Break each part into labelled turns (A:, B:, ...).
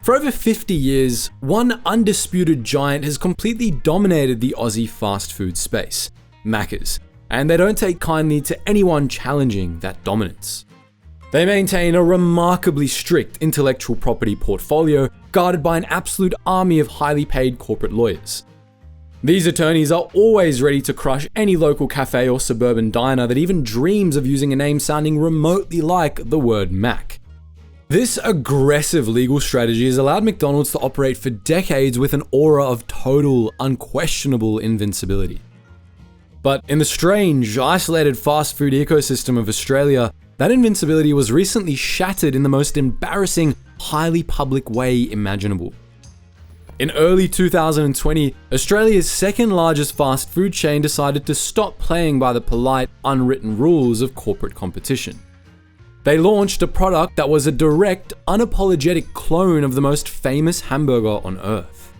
A: For over 50 years, one undisputed giant has completely dominated the Aussie fast food space, Maccas, and they don't take kindly to anyone challenging that dominance. They maintain a remarkably strict intellectual property portfolio guarded by an absolute army of highly paid corporate lawyers. These attorneys are always ready to crush any local cafe or suburban diner that even dreams of using a name sounding remotely like the word Mac. This aggressive legal strategy has allowed McDonald's to operate for decades with an aura of total, unquestionable invincibility. But in the strange, isolated fast food ecosystem of Australia, that invincibility was recently shattered in the most embarrassing, highly public way imaginable. In early 2020, Australia's second largest fast food chain decided to stop playing by the polite, unwritten rules of corporate competition. They launched a product that was a direct, unapologetic clone of the most famous hamburger on earth.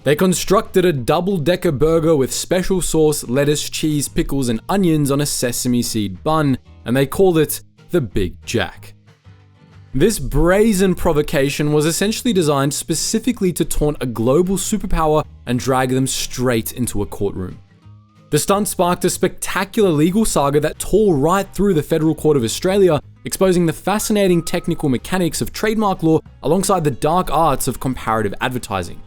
A: They constructed a double-decker burger with special sauce, lettuce, cheese, pickles, and onions on a sesame seed bun, and they called it the Big Jack. This brazen provocation was essentially designed specifically to taunt a global superpower and drag them straight into a courtroom. The stunt sparked a spectacular legal saga that tore right through the Federal Court of Australia, exposing the fascinating technical mechanics of trademark law alongside the dark arts of comparative advertising.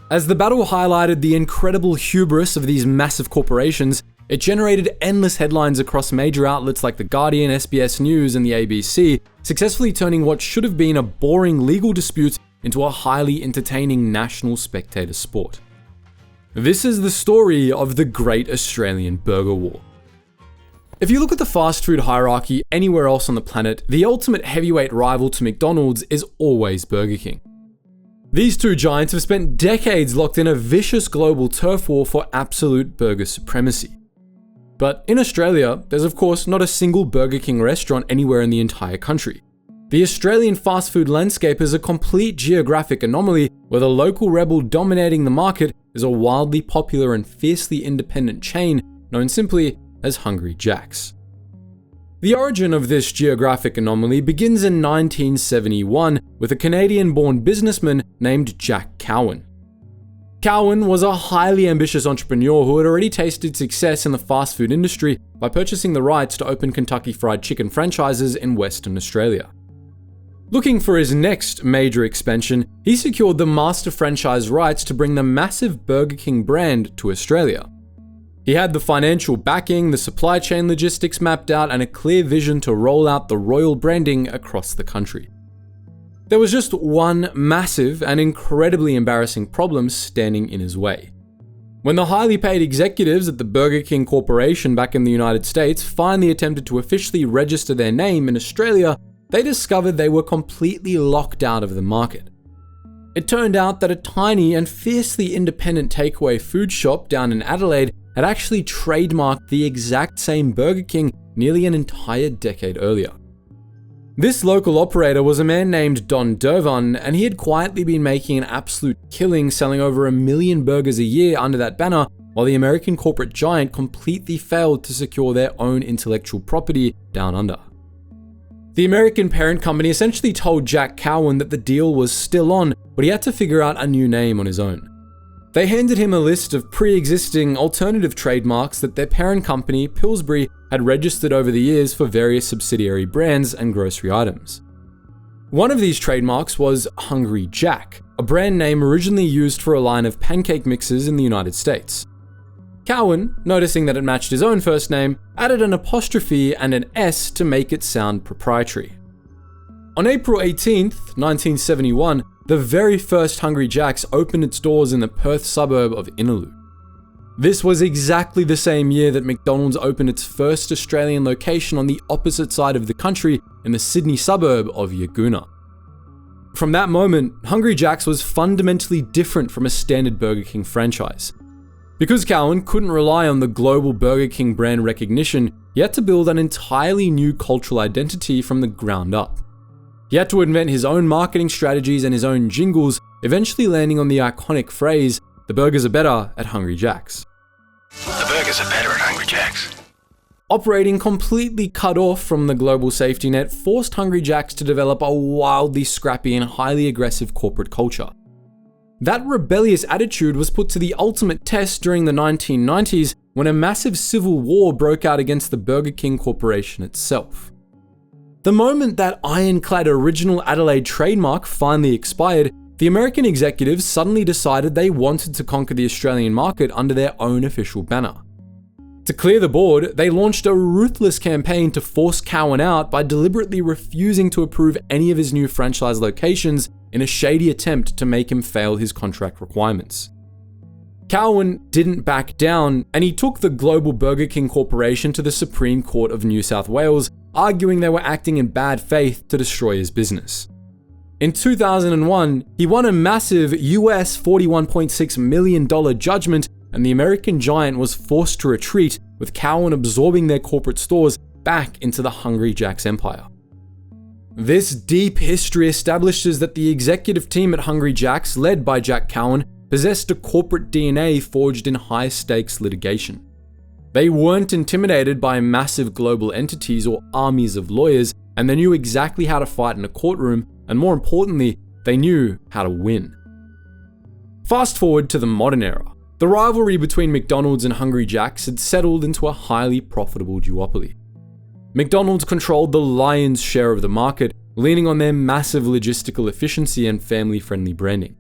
A: As the battle highlighted the incredible hubris of these massive corporations, it generated endless headlines across major outlets like The Guardian, SBS News, and the ABC, successfully turning what should have been a boring legal dispute into a highly entertaining national spectator sport. This is the story of the Great Australian Burger War. If you look at the fast food hierarchy anywhere else on the planet, the ultimate heavyweight rival to McDonald's is always Burger King. These two giants have spent decades locked in a vicious global turf war for absolute burger supremacy. But in Australia, there's of course not a single Burger King restaurant anywhere in the entire country. The Australian fast food landscape is a complete geographic anomaly where the local rebel dominating the market is a wildly popular and fiercely independent chain known simply as Hungry Jack's. The origin of this geographic anomaly begins in 1971 with a Canadian-born businessman named Jack Cowan. Cowan was a highly ambitious entrepreneur who had already tasted success in the fast food industry by purchasing the rights to open Kentucky Fried Chicken franchises in Western Australia. Looking for his next major expansion, he secured the master franchise rights to bring the massive Burger King brand to Australia. He had the financial backing, the supply chain logistics mapped out, and a clear vision to roll out the royal branding across the country. There was just one massive and incredibly embarrassing problem standing in his way. When the highly paid executives at the Burger King Corporation back in the United States finally attempted to officially register their name in Australia, they discovered they were completely locked out of the market. It turned out that a tiny and fiercely independent takeaway food shop down in Adelaide had actually trademarked the exact same Burger King nearly an entire decade earlier. This local operator was a man named Don Durvan, and he had quietly been making an absolute killing selling over 1 million burgers a year under that banner, while the American corporate giant completely failed to secure their own intellectual property down under. The American parent company essentially told Jack Cowan that the deal was still on, but he had to figure out a new name on his own. They handed him a list of pre-existing alternative trademarks that their parent company, Pillsbury, had registered over the years for various subsidiary brands and grocery items. One of these trademarks was Hungry Jack, a brand name originally used for a line of pancake mixes in the United States. Cowan, noticing that it matched his own first name, added an apostrophe and an S to make it sound proprietary. On April 18, 1971, the very first Hungry Jack's opened its doors in the Perth suburb of Innaloo. This was exactly the same year that McDonald's opened its first Australian location on the opposite side of the country in the Sydney suburb of Yagoona. From that moment, Hungry Jack's was fundamentally different from a standard Burger King franchise. Because Cowan couldn't rely on the global Burger King brand recognition, he had to build an entirely new cultural identity from the ground up. He had to invent his own marketing strategies and his own jingles, eventually landing on the iconic phrase, "The burgers are better at Hungry Jack's."
B: The burgers are better at Hungry Jack's.
A: Operating completely cut off from the global safety net forced Hungry Jack's to develop a wildly scrappy and highly aggressive corporate culture. That rebellious attitude was put to the ultimate test during the 1990s when a massive civil war broke out against the Burger King Corporation itself. The moment that ironclad original Adelaide trademark finally expired, the American executives suddenly decided they wanted to conquer the Australian market under their own official banner. To clear the board, they launched a ruthless campaign to force Cowan out by deliberately refusing to approve any of his new franchise locations in a shady attempt to make him fail his contract requirements. Cowan didn't back down, and he took the global Burger King Corporation to the Supreme Court of New South Wales, arguing they were acting in bad faith to destroy his business. In 2001, he won a massive US $41.6 million judgment, and the American giant was forced to retreat, with Cowan absorbing their corporate stores back into the Hungry Jack's empire. This deep history establishes that the executive team at Hungry Jack's, led by Jack Cowan, possessed a corporate DNA forged in high-stakes litigation. They weren't intimidated by massive global entities or armies of lawyers, and they knew exactly how to fight in a courtroom, and more importantly, they knew how to win. Fast forward to the modern era. The rivalry between McDonald's and Hungry Jack's had settled into a highly profitable duopoly. McDonald's controlled the lion's share of the market, leaning on their massive logistical efficiency and family-friendly branding.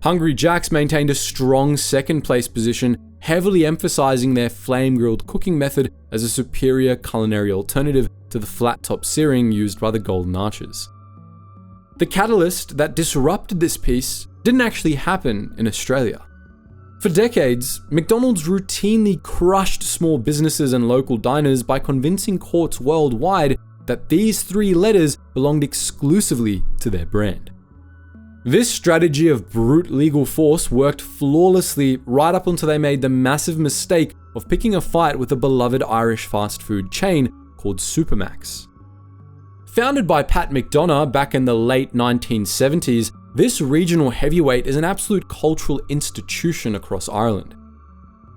A: Hungry Jack's maintained a strong second-place position, heavily emphasizing their flame-grilled cooking method as a superior culinary alternative to the flat-top searing used by the Golden Arches. The catalyst that disrupted this piece didn't actually happen in Australia. For decades, McDonald's routinely crushed small businesses and local diners by convincing courts worldwide that these three letters belonged exclusively to their brand. This strategy of brute legal force worked flawlessly right up until they made the massive mistake of picking a fight with a beloved Irish fast food chain called Supermacs. Founded by Pat McDonough back in the late 1970s, this regional heavyweight is an absolute cultural institution across Ireland.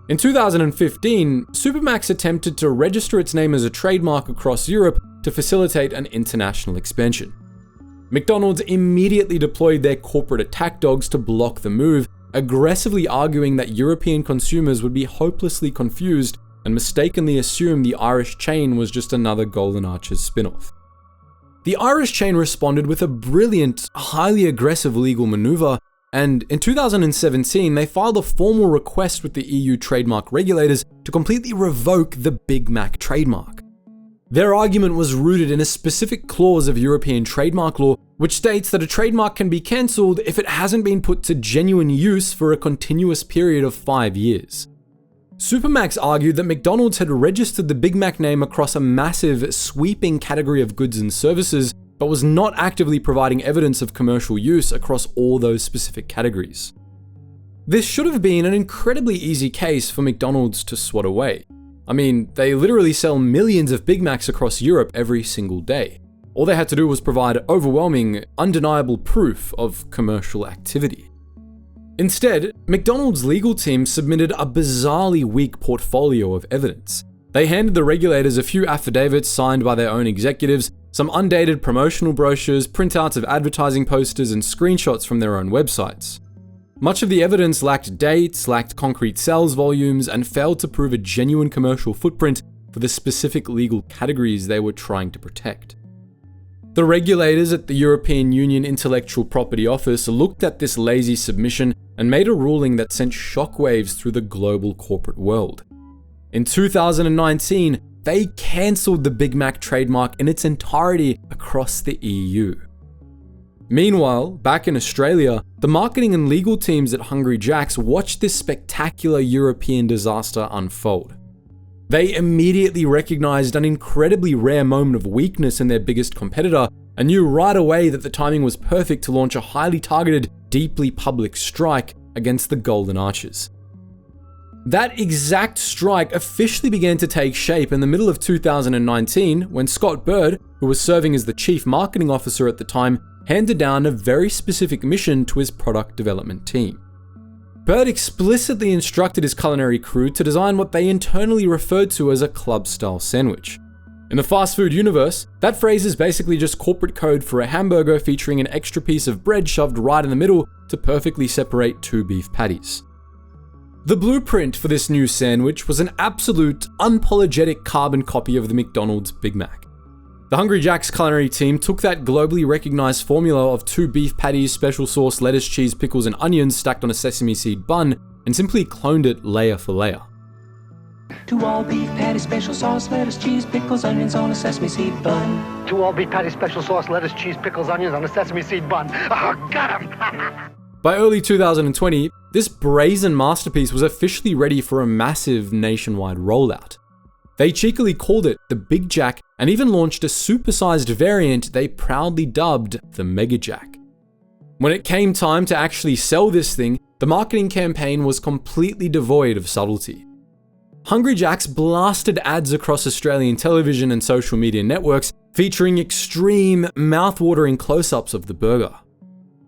A: In 2015, Supermacs attempted to register its name as a trademark across Europe to facilitate an international expansion. McDonald's immediately deployed their corporate attack dogs to block the move, aggressively arguing that European consumers would be hopelessly confused and mistakenly assume the Irish chain was just another Golden Arches spin-off. The Irish chain responded with a brilliant, highly aggressive legal maneuver, and in 2017 they filed a formal request with the EU trademark regulators to completely revoke the Big Mac trademark. Their argument was rooted in a specific clause of European trademark law, which states that a trademark can be cancelled if it hasn't been put to genuine use for a continuous period of 5 years. Supermacs argued that McDonald's had registered the Big Mac name across a massive, sweeping category of goods and services, but was not actively providing evidence of commercial use across all those specific categories. This should have been an incredibly easy case for McDonald's to swat away. I mean, they literally sell millions of Big Macs across Europe every single day. All they had to do was provide overwhelming, undeniable proof of commercial activity. Instead, McDonald's legal team submitted a bizarrely weak portfolio of evidence. They handed the regulators a few affidavits signed by their own executives, some undated promotional brochures, printouts of advertising posters, and screenshots from their own websites. Much of the evidence lacked dates, lacked concrete sales volumes, and failed to prove a genuine commercial footprint for the specific legal categories they were trying to protect. The regulators at the European Union Intellectual Property Office looked at this lazy submission and made a ruling that sent shockwaves through the global corporate world. In 2019, they cancelled the Big Mac trademark in its entirety across the EU. Meanwhile, back in Australia, the marketing and legal teams at Hungry Jack's watched this spectacular European disaster unfold. They immediately recognized an incredibly rare moment of weakness in their biggest competitor and knew right away that the timing was perfect to launch a highly targeted, deeply public strike against the Golden Arches. That exact strike officially began to take shape in the middle of 2019 when Scott Bird, who was serving as the chief marketing officer at the time, handed down a very specific mission to his product development team. Bird explicitly instructed his culinary crew to design what they internally referred to as a club-style sandwich. In the fast food universe, that phrase is basically just corporate code for a hamburger featuring an extra piece of bread shoved right in the middle to perfectly separate two beef patties. The blueprint for this new sandwich was an absolute, unapologetic carbon copy of the McDonald's Big Mac. The Hungry Jack's culinary team took that globally recognized formula of two beef patties, special sauce, lettuce, cheese, pickles, and onions stacked on a sesame seed bun and simply cloned it layer for layer.
B: Two all beef patties, special sauce, lettuce, cheese, pickles, onions on a sesame seed bun.
C: Two all beef patties, special sauce, lettuce, cheese, pickles, onions on a sesame seed bun. Oh, got him!
A: By early 2020, this brazen masterpiece was officially ready for a massive nationwide rollout. They cheekily called it the Big Jack and even launched a supersized variant they proudly dubbed the Mega Jack. When it came time to actually sell this thing, the marketing campaign was completely devoid of subtlety. Hungry Jack's blasted ads across Australian television and social media networks featuring extreme, mouth-watering close-ups of the burger.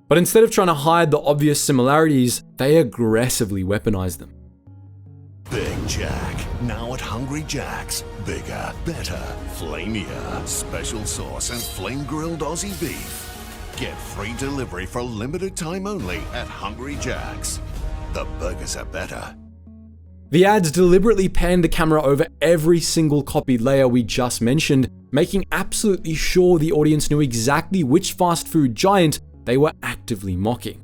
A: But instead of trying to hide the obvious similarities, they aggressively weaponized them.
D: Big Jack, now at Hungry Jack's. Bigger, better, flamier, special sauce and flame-grilled Aussie beef. Get free delivery for a limited time only at Hungry Jack's. The burgers are better.
A: The ads deliberately panned the camera over every single copied layer we just mentioned, making absolutely sure the audience knew exactly which fast food giant they were actively mocking.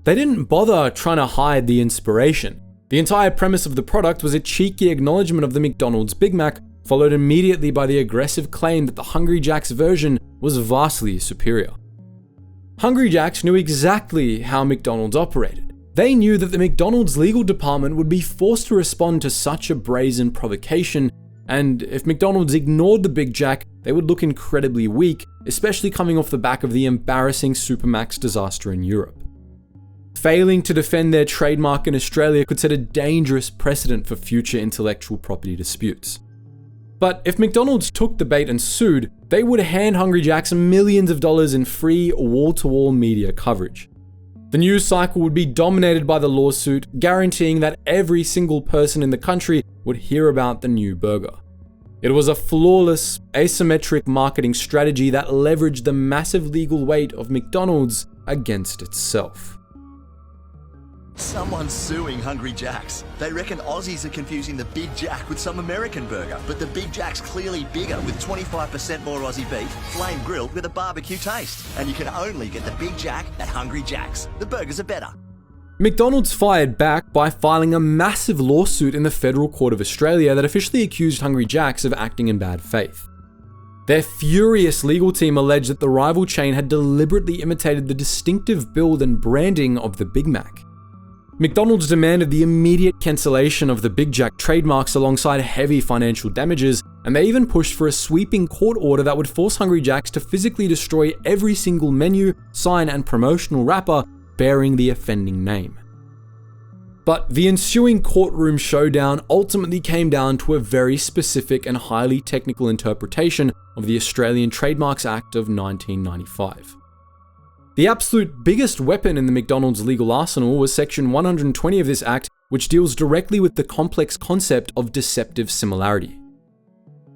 A: They didn't bother trying to hide the inspiration. The entire premise of the product was a cheeky acknowledgement of the McDonald's Big Mac, followed immediately by the aggressive claim that the Hungry Jack's version was vastly superior. Hungry Jack's knew exactly how McDonald's operated. They knew that the McDonald's legal department would be forced to respond to such a brazen provocation, and if McDonald's ignored the Big Jack, they would look incredibly weak, especially coming off the back of the embarrassing Supermax disaster in Europe. Failing to defend their trademark in Australia could set a dangerous precedent for future intellectual property disputes. But if McDonald's took the bait and sued, they would hand Hungry Jack's millions of dollars in free wall-to-wall media coverage. The news cycle would be dominated by the lawsuit, guaranteeing that every single person in the country would hear about the new burger. It was a flawless, asymmetric marketing strategy that leveraged the massive legal weight of McDonald's against itself.
E: Someone's suing Hungry Jack's. They reckon Aussies are confusing the Big Jack with some American burger, but the Big Jack's clearly bigger with 25% more Aussie beef, flame grilled with a barbecue taste. And you can only get the Big Jack at Hungry Jack's. The burgers are better.
A: McDonald's fired back by filing a massive lawsuit in the Federal Court of Australia that officially accused Hungry Jack's of acting in bad faith. Their furious legal team alleged that the rival chain had deliberately imitated the distinctive build and branding of the Big Mac. McDonald's demanded the immediate cancellation of the Big Jack trademarks alongside heavy financial damages, and they even pushed for a sweeping court order that would force Hungry Jack's to physically destroy every single menu, sign, and promotional wrapper bearing the offending name. But the ensuing courtroom showdown ultimately came down to a very specific and highly technical interpretation of the Australian Trademarks Act of 1995. The absolute biggest weapon in the McDonald's legal arsenal was Section 120 of this act, which deals directly with the complex concept of deceptive similarity.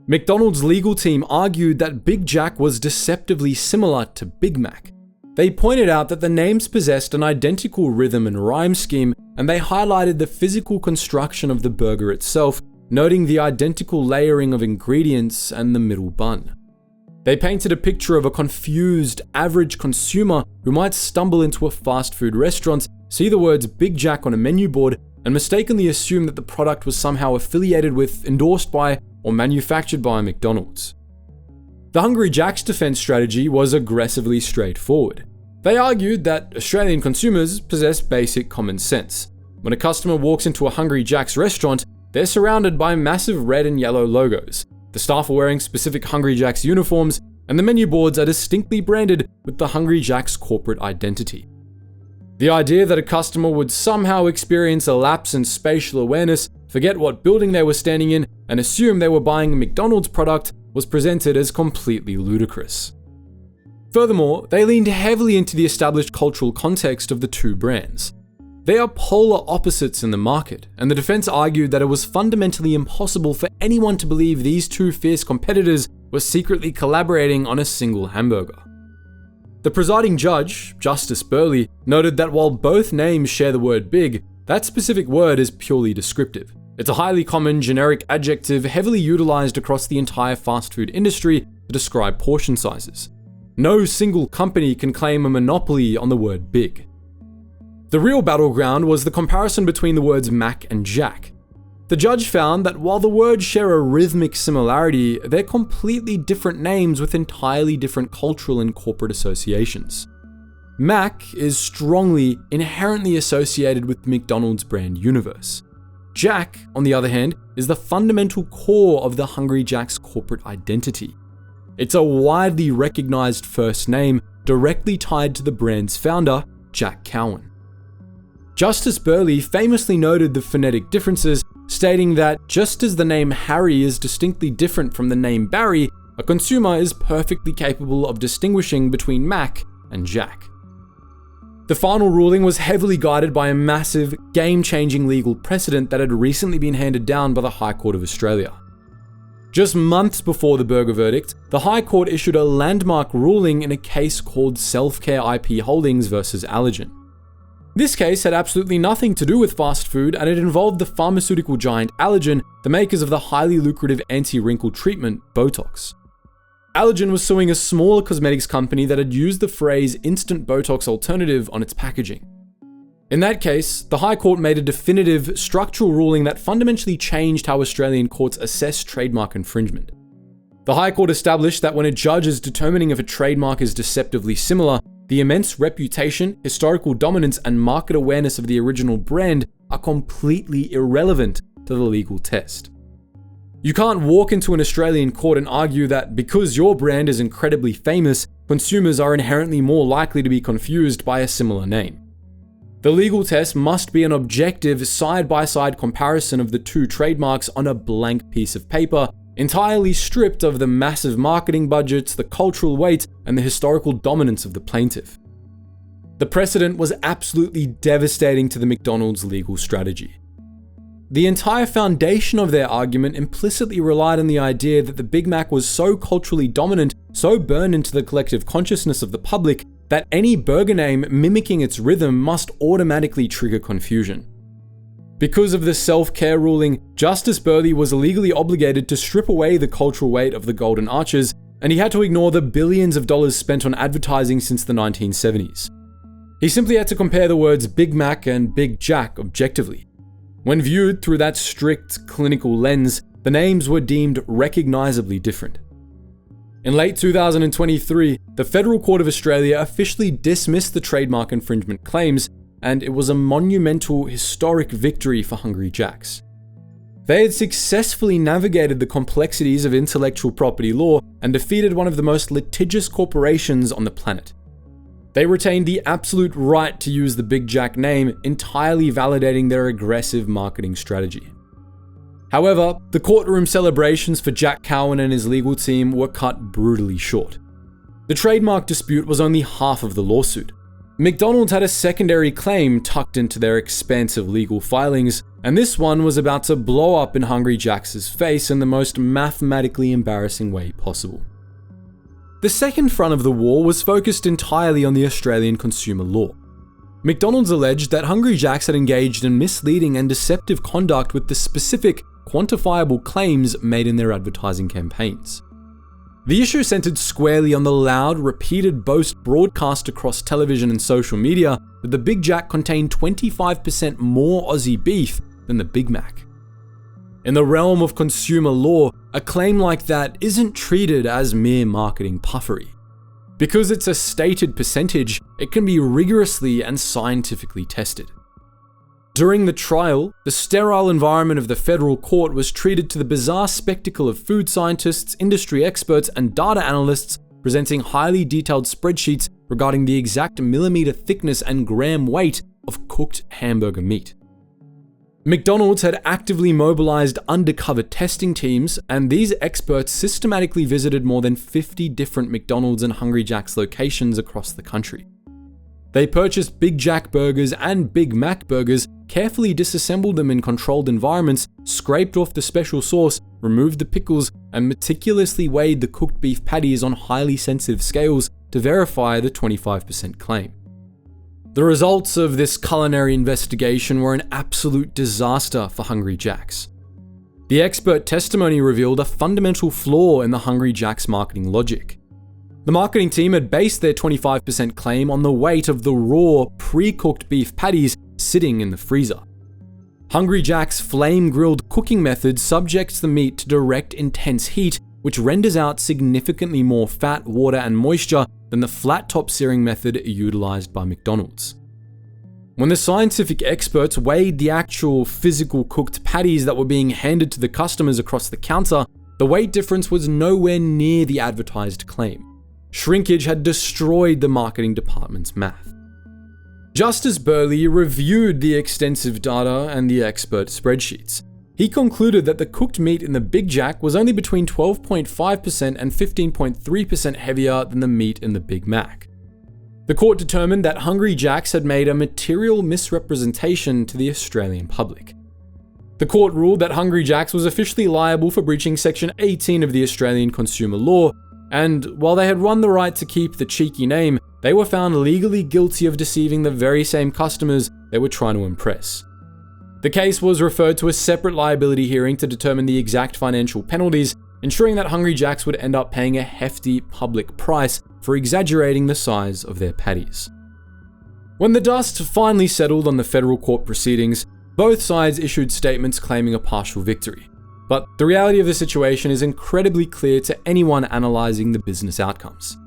A: McDonald's legal team argued that Big Jack was deceptively similar to Big Mac. They pointed out that the names possessed an identical rhythm and rhyme scheme, and they highlighted the physical construction of the burger itself, noting the identical layering of ingredients and the middle bun. They painted a picture of a confused, average consumer who might stumble into a fast food restaurant, see the words Big Jack on a menu board, and mistakenly assume that the product was somehow affiliated with, endorsed by, or manufactured by McDonald's. The Hungry Jack's defense strategy was aggressively straightforward. They argued that Australian consumers possess basic common sense. When a customer walks into a Hungry Jack's restaurant, they're surrounded by massive red and yellow logos. The staff are wearing specific Hungry Jack's uniforms, and the menu boards are distinctly branded with the Hungry Jack's corporate identity. The idea that a customer would somehow experience a lapse in spatial awareness, forget what building they were standing in, and assume they were buying a McDonald's product was presented as completely ludicrous. Furthermore, they leaned heavily into the established cultural context of the two brands. They are polar opposites in the market, and the defense argued that it was fundamentally impossible for anyone to believe these two fierce competitors were secretly collaborating on a single hamburger. The presiding judge, Justice Burley, noted that while both names share the word big, that specific word is purely descriptive. It's a highly common generic adjective heavily utilized across the entire fast food industry to describe portion sizes. No single company can claim a monopoly on the word big. The real battleground was the comparison between the words Mac and Jack. The judge found that while the words share a rhythmic similarity, they're completely different names with entirely different cultural and corporate associations. Mac is strongly, inherently associated with the McDonald's brand universe. Jack, on the other hand, is the fundamental core of the Hungry Jack's corporate identity. It's a widely recognized first name directly tied to the brand's founder, Jack Cowan. Justice Burley famously noted the phonetic differences, stating that just as the name Harry is distinctly different from the name Barry, a consumer is perfectly capable of distinguishing between Mac and Jack. The final ruling was heavily guided by a massive, game-changing legal precedent that had recently been handed down by the High Court of Australia. Just months before the burger verdict, the High Court issued a landmark ruling in a case called Self-Care IP Holdings versus Allergen. This case had absolutely nothing to do with fast food, and it involved the pharmaceutical giant Allergen, the makers of the highly lucrative anti-wrinkle treatment Botox. Allergen was suing a smaller cosmetics company that had used the phrase instant Botox alternative on its packaging. In that case, the High Court made a definitive, structural ruling that fundamentally changed how Australian courts assess trademark infringement. The High Court established that when a judge is determining if a trademark is deceptively similar, the immense reputation, historical dominance, and market awareness of the original brand are completely irrelevant to the legal test. You can't walk into an Australian court and argue that because your brand is incredibly famous, consumers are inherently more likely to be confused by a similar name. The legal test must be an objective, side-by-side comparison of the two trademarks on a blank piece of paper, entirely stripped of the massive marketing budgets, the cultural weight, and the historical dominance of the plaintiff. The precedent was absolutely devastating to the McDonald's legal strategy. The entire foundation of their argument implicitly relied on the idea that the Big Mac was so culturally dominant, so burned into the collective consciousness of the public, that any burger name mimicking its rhythm must automatically trigger confusion. Because of the self-care ruling, Justice Burley was legally obligated to strip away the cultural weight of the Golden Arches, and he had to ignore the billions of dollars spent on advertising since the 1970s. He simply had to compare the words Big Mac and Big Jack objectively. When viewed through that strict clinical lens, the names were deemed recognizably different. In late 2023, the Federal Court of Australia officially dismissed the trademark infringement claims, and it was a monumental, historic victory for Hungry Jack's. They had successfully navigated the complexities of intellectual property law and defeated one of the most litigious corporations on the planet. They retained the absolute right to use the Big Jack name, entirely validating their aggressive marketing strategy. However, the courtroom celebrations for Jack Cowan and his legal team were cut brutally short. The trademark dispute was only half of the lawsuit. McDonald's had a secondary claim tucked into their expansive legal filings, and this one was about to blow up in Hungry Jack's face in the most mathematically embarrassing way possible. The second front of the war was focused entirely on the Australian consumer law. McDonald's alleged that Hungry Jack's had engaged in misleading and deceptive conduct with the specific, quantifiable claims made in their advertising campaigns. The issue centered squarely on the loud, repeated boast broadcast across television and social media that the Big Jack contained 25% more Aussie beef than the Big Mac. In the realm of consumer law, a claim like that isn't treated as mere marketing puffery. Because it's a stated percentage, it can be rigorously and scientifically tested. During the trial, the sterile environment of the federal court was treated to the bizarre spectacle of food scientists, industry experts, and data analysts presenting highly detailed spreadsheets regarding the exact millimeter thickness and gram weight of cooked hamburger meat. McDonald's had actively mobilized undercover testing teams, and these experts systematically visited more than 50 different McDonald's and Hungry Jack's locations across the country. They purchased Big Jack burgers and Big Mac burgers, carefully disassembled them in controlled environments, scraped off the special sauce, removed the pickles, and meticulously weighed the cooked beef patties on highly sensitive scales to verify the 25% claim. The results of this culinary investigation were an absolute disaster for Hungry Jack's. The expert testimony revealed a fundamental flaw in the Hungry Jack's marketing logic. The marketing team had based their 25% claim on the weight of the raw, pre-cooked beef patties sitting in the freezer. Hungry Jack's flame-grilled cooking method subjects the meat to direct, intense heat, which renders out significantly more fat, water, and moisture than the flat-top searing method utilized by McDonald's. When the scientific experts weighed the actual physical cooked patties that were being handed to the customers across the counter, the weight difference was nowhere near the advertised claim. Shrinkage had destroyed the marketing department's math. Justice Burley reviewed the extensive data and the expert spreadsheets. He concluded that the cooked meat in the Big Jack was only between 12.5% and 15.3% heavier than the meat in the Big Mac. The court determined that Hungry Jack's had made a material misrepresentation to the Australian public. The court ruled that Hungry Jack's was officially liable for breaching Section 18 of the Australian Consumer Law, and while they had won the right to keep the cheeky name, they were found legally guilty of deceiving the very same customers they were trying to impress. The case was referred to a separate liability hearing to determine the exact financial penalties, ensuring that Hungry Jack's would end up paying a hefty public price for exaggerating the size of their patties. When the dust finally settled on the federal court proceedings, both sides issued statements claiming a partial victory. But the reality of the situation is incredibly clear to anyone analysing the business outcomes.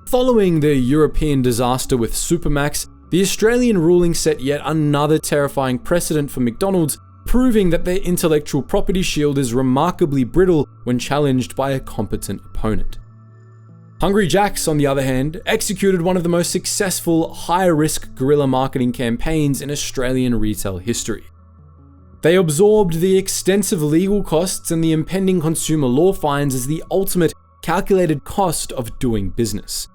A: Following the European disaster with Supermax, the Australian ruling set yet another terrifying precedent for McDonald's, proving that their intellectual property shield is remarkably brittle when challenged by a competent opponent. Hungry Jack's, on the other hand, executed one of the most successful, high-risk guerrilla marketing campaigns in Australian retail history. They absorbed the extensive legal costs and the impending consumer law fines as the ultimate calculated cost of doing business.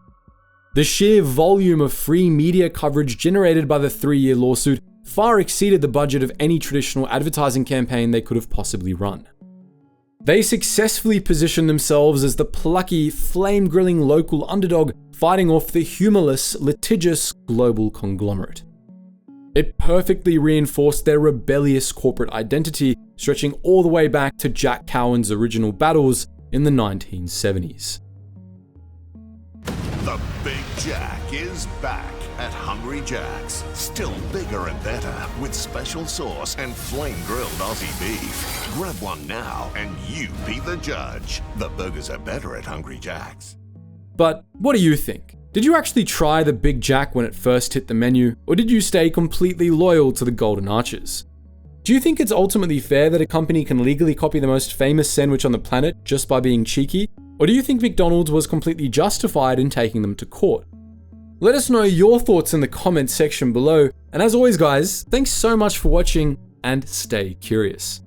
A: The sheer volume of free media coverage generated by the 3-year lawsuit far exceeded the budget of any traditional advertising campaign they could have possibly run. They successfully positioned themselves as the plucky, flame-grilling local underdog fighting off the humorless, litigious global conglomerate. It perfectly reinforced their rebellious corporate identity, stretching all the way back to Jack Cowan's original battles in the 1970s.
D: The Big Jack is back at Hungry Jack's. Still bigger and better with special sauce and flame-grilled Aussie beef. Grab one now and you be the judge. The burgers are better at Hungry Jack's.
A: But what do you think? Did you actually try the Big Jack when it first hit the menu, or did you stay completely loyal to the Golden Arches? Do you think it's ultimately fair that a company can legally copy the most famous sandwich on the planet just by being cheeky? Or do you think McDonald's was completely justified in taking them to court? Let us know your thoughts in the comments section below, and as always guys, thanks so much for watching and stay curious.